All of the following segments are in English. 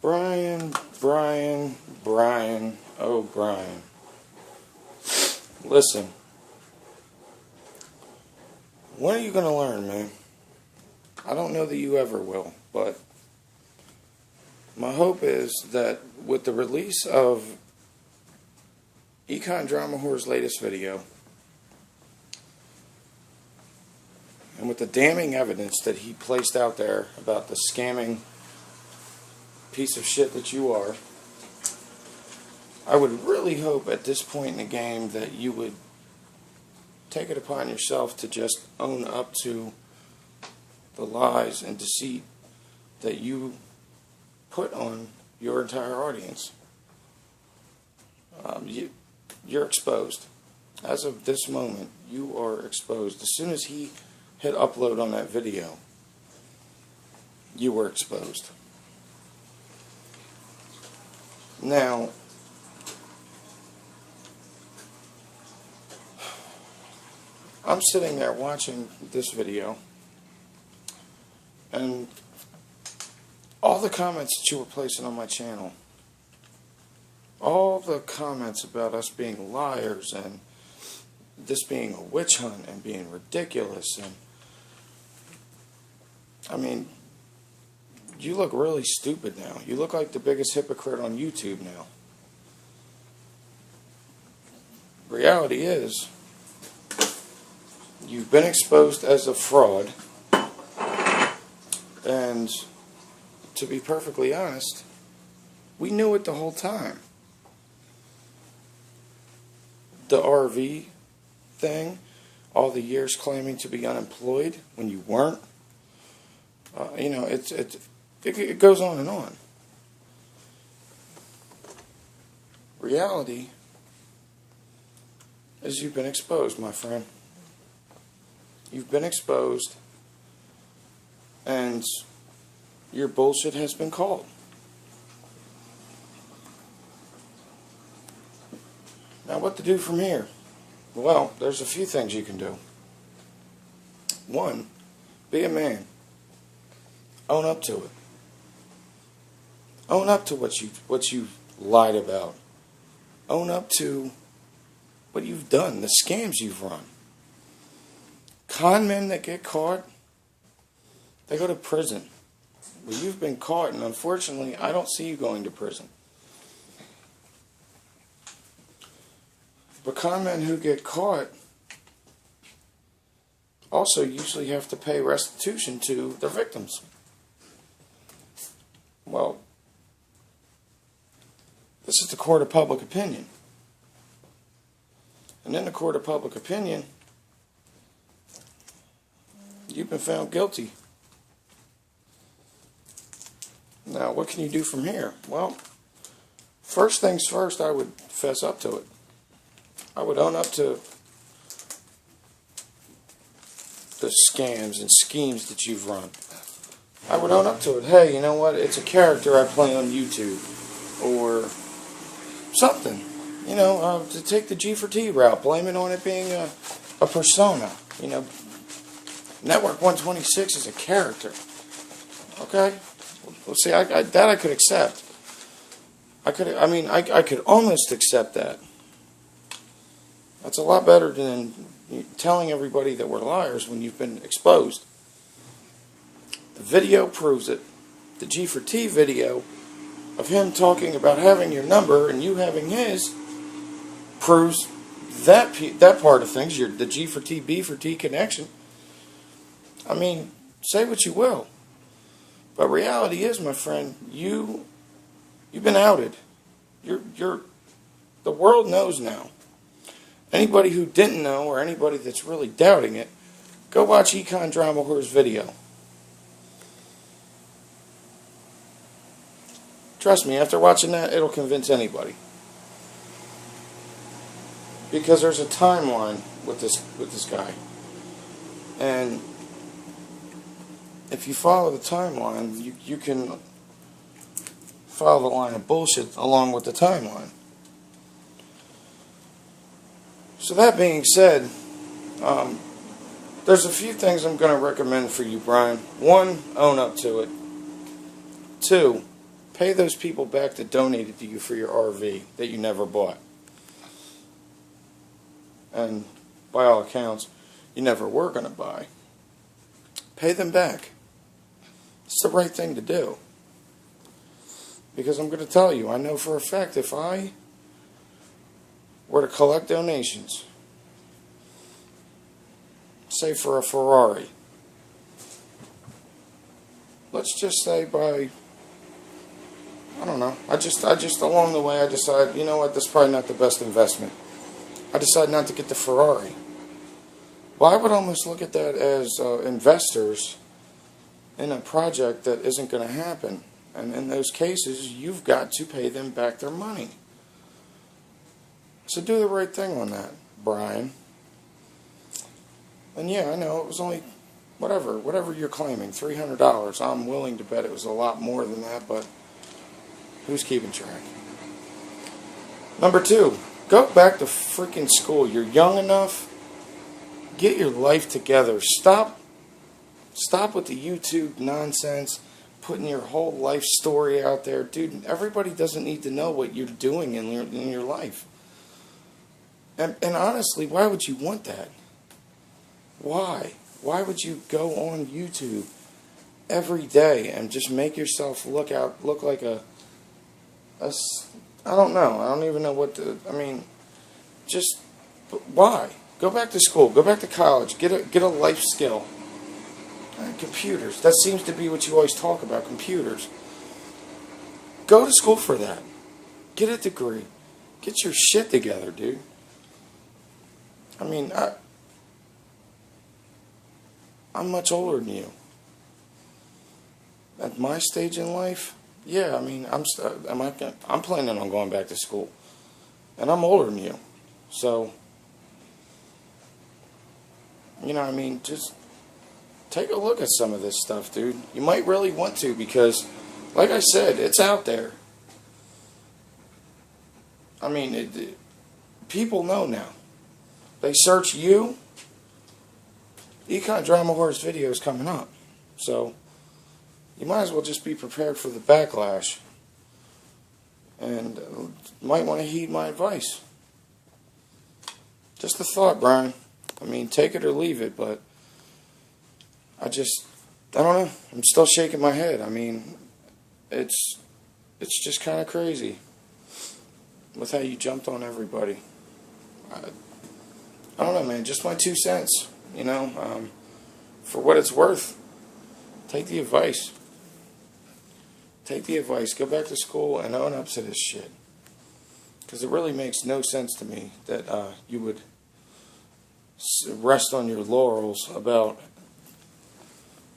Brian, oh Brian. Listen, when are you going to learn, man? I don't know that you ever will, but my hope is that with the release of Econdramawhore's latest video, and with the damning evidence that he placed out there about the scamming piece of shit that you are, I would really hope at this point in the game that you would take it upon yourself to just own up to the lies and deceit that you put on your entire audience. You're exposed. As of this moment, you are exposed. As soon as he hit upload on that video, you were exposed. Now, I'm sitting there watching this video, and all the comments that you were placing on my channel, all the comments about us being liars and this being a witch hunt and being ridiculous, and I mean, you look really stupid now. You look like the biggest hypocrite on YouTube now. Reality is, you've been exposed as a fraud, and to be perfectly honest, we knew it the whole time. The RV thing, all the years claiming to be unemployed when you weren't, you know, it goes on and on. Reality is you've been exposed, my friend. You've been exposed, and your bullshit has been called. Now, what to do from here? Well, there's a few things you can do. One, be a man. Own up to it. Own up to what you lied about. Own up to what you've done, the scams you've run. Con men that get caught, they go to prison. Well, you've been caught, and unfortunately, I don't see you going to prison. But con men who get caught also usually have to pay restitution to their victims. Well, this is the court of public opinion. And in the court of public opinion, you've been found guilty. Now, what can you do from here? Well, first things first, I would fess up to it. I would own up to the scams and schemes that you've run. I would own up to it. Hey, you know what? It's a character I play on YouTube. Or something. You know, to take the G4T route, blame it on it being a persona. You know, Network 126 is a character. Okay? Well, see, that I could accept. I could almost accept that. That's a lot better than telling everybody that we're liars when you've been exposed. The video proves it. The G4T video of him talking about having your number and you having his proves that part of things, the G4T, B4T connection. I mean, say what you will. But reality is, my friend, you've been outed. The world knows now. Anybody who didn't know, or anybody that's really doubting it, go watch Econdramawhore's video. Trust me, after watching that, it'll convince anybody. Because there's a timeline with this guy. And if you follow the timeline, you can follow the line of bullshit along with the timeline. So that being said, there's a few things I'm going to recommend for you, Brian. One, own up to it. Two, Pay those people back that donated to you for your RV that you never bought. And by all accounts, you never were going to buy. Pay them back. It's the right thing to do. Because I'm going to tell you, I know for a fact if I were to collect donations, say for a Ferrari, let's just say by, I don't know, I just along the way I decide, you know what, this is probably not the best investment. I decide not to get the Ferrari. Well, I would almost look at that as investors in a project that isn't going to happen. And in those cases, you've got to pay them back their money. So do the right thing on that, Brian. And yeah, I know it was only, whatever you're claiming, $300. I'm willing to bet it was a lot more than that, but who's keeping track? Number 2, go back to freaking school. You're young enough. Get your life together. Stop with the YouTube nonsense, putting your whole life story out there. Dude, everybody doesn't need to know what you're doing in your life. And honestly, why would you want that? Why? Why would you go on YouTube every day and just make yourself look like a I don't know. I don't even know what to, I mean, just, why? Go back to school. Go back to college. Get a life skill. Computers. That seems to be what you always talk about, computers. Go to school for that. Get a degree. Get your shit together, dude. I mean, I'm much older than you. At my stage in life, yeah, I mean, I'm planning on going back to school. And I'm older than you. So, you know what I mean, just take a look at some of this stuff, dude. You might really want to because, like I said, it's out there. I mean, people know now. They search you, Econdramawhore's video is coming up. So, you might as well just be prepared for the backlash. And might want to heed my advice. Just a thought, Brian. I mean, take it or leave it, but I don't know. I'm still shaking my head. I mean, it's just kind of crazy with how you jumped on everybody. I don't know, man. Just my 2 cents. You know, for what it's worth, take the advice. Take the advice. Go back to school and own up to this shit. Because it really makes no sense to me that you would rest on your laurels about,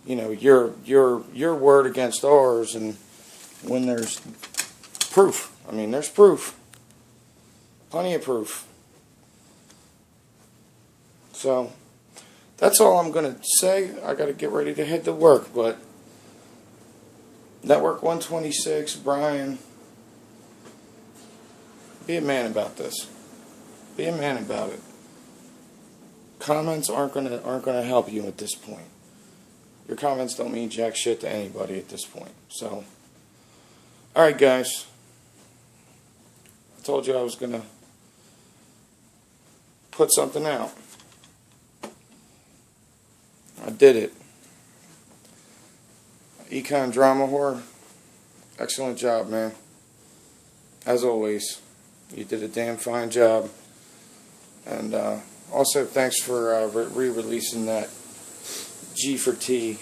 you know, your word against ours, and when there's proof. I mean, there's proof. Plenty of proof. So, that's all I'm going to say. I got to get ready to head to work, but Network 126, Brian, be a man about this. Be a man about it. Comments aren't gonna help you at this point. Your comments don't mean jack shit to anybody at this point. So, alright guys. I told you I was gonna put something out. I did it. Econdramawhore, excellent job, man. As always, you did a damn fine job. And also, thanks for re-releasing that G4T,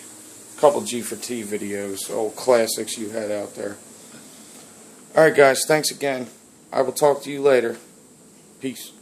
couple G4T videos, old classics you had out there. Alright guys, thanks again. I will talk to you later. Peace.